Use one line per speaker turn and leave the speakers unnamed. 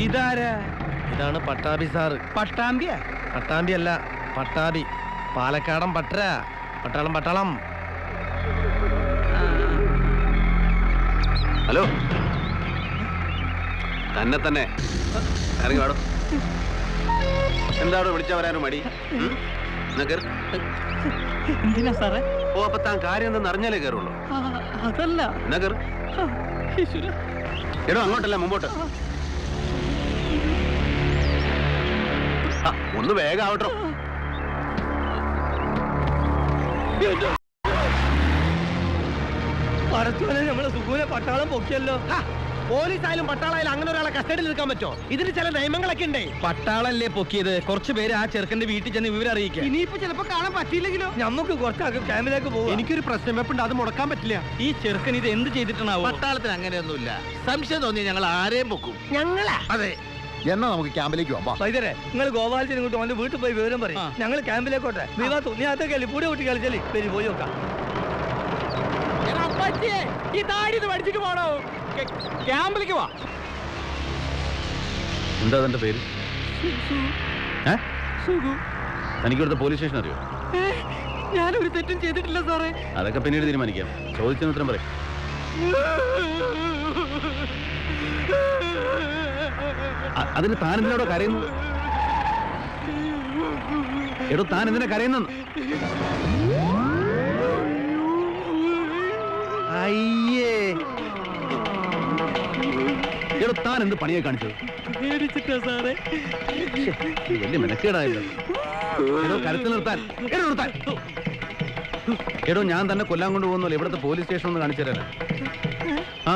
ഇതാരാ?
ഇതാണ് പട്ടാമ്പി സാറ്.
പട്ടാമ്പിയ?
പട്ടാമ്പി അല്ല, പട്ടാമ്പി. പാലക്കാടൻ പട്ടര. പട്ടാളം പട്ടാളം.
ഹലോ, തന്നെ ഇറങ്ങി വാടോ. എന്താണോ വിളിച്ചാ വരാനോ മടി?
എന്തിനാ സാറേ?
ഓ, അപ്പൊ താൻ കാര്യം എന്തെന്ന് അറിഞ്ഞാലേ കയറുള്ളൂ.
അതല്ല.
എടോ, അങ്ങോട്ടല്ല മുമ്പോട്ട്. ഒന്ന് വേഗം ആവട്ടോ.
പറച്ചോനെ, നമ്മളെ സുഖൂനെ പട്ടാളം പൊക്കിയല്ലോ.
പോലീസായാലും പട്ടാളായാലും അങ്ങനെ ഒരാളെ കസ്റ്റഡിയിൽ എടുക്കാൻ പറ്റോ? ഇതിന് ചില നിയമങ്ങളൊക്കെ ഉണ്ടേ.
പട്ടാളല്ലേ പൊക്കിയത്? കുറച്ചു പേര് ആ ചെറുക്കന്റെ വീട്ടിൽ ചെന്ന് വിവരം അറിയിക്കാം. ഇനിയിപ്പോ ചിലപ്പോ കാണാൻ പറ്റിയില്ലെങ്കിലോ? നമുക്ക് കുറച്ചാക്കും ക്യാമ്പിലേക്ക് പോകും.
എനിക്കൊരു പ്രശ്നം വെപ്പുണ്ട്, അത് മുടക്കാൻ പറ്റില്ല.
ഈ ചെറുക്കൻ ഇത് എന്ത് ചെയ്തിട്ടാണാവോ?
പട്ടാളത്തിന് അങ്ങനെയൊന്നുമില്ല. സംശയം തോന്നി ഞങ്ങൾ ആരെയും പൊക്കും.
ഞങ്ങളാ?
അതെ.
എന്നാ നമുക്ക് ക്യാമ്പിലേക്ക് പോവാം.
വൈദ്യരെ, നിങ്ങൾ ഗോപാലത്തിന് ഇങ്ങോട്ട് അവന്റെ വീട്ടിൽ പോയി വിവരം പറയും. ഞങ്ങൾ ക്യാമ്പിലേക്കോട്ടെ. നീ അതൊക്കെ പൂടെ കൂട്ടി കളിച്ചല്ലേ. പേര് പോയി നോക്കാം.
ഈ താടി പഠിച്ചിട്ട് പോണോ? ക്യാമ്പിലേക്ക് വാ.
എന്താ തന്റെ പേര്? തനിക്കിവിടുത്തെ പോലീസ് സ്റ്റേഷൻ അറിയോ?
ഞാനൊരു തെറ്റും ചെയ്തിട്ടില്ല സാറേ.
അതൊക്കെ പിന്നീട് തീരുമാനിക്കാം. ചോദിച്ചതിന് ഉത്തരം പറയും. അതിന് താൻ എന്തിനോടോ കരയുന്നു? എടോ, താൻ എന്തിനാ കരയുന്നു?
അയ്യേ,
എടോ, താൻ എന്ത് പണിയെ കാണിച്ചത്?
പേടിച്ചിട്ടാ സാറേ.
വലിയ മെനക്കേടായല്ലോ. എടോ, കരുത്തിൽ നിർത്താൻ. നിർത്താൻ. എടോ, ഞാൻ തന്നെ കൊല്ലാൻ കൊണ്ടുപോകുന്നല്ലോ. ഇവിടുത്തെ പോലീസ് സ്റ്റേഷൻ ഒന്ന് കാണിച്ചു തരാനാ. ആ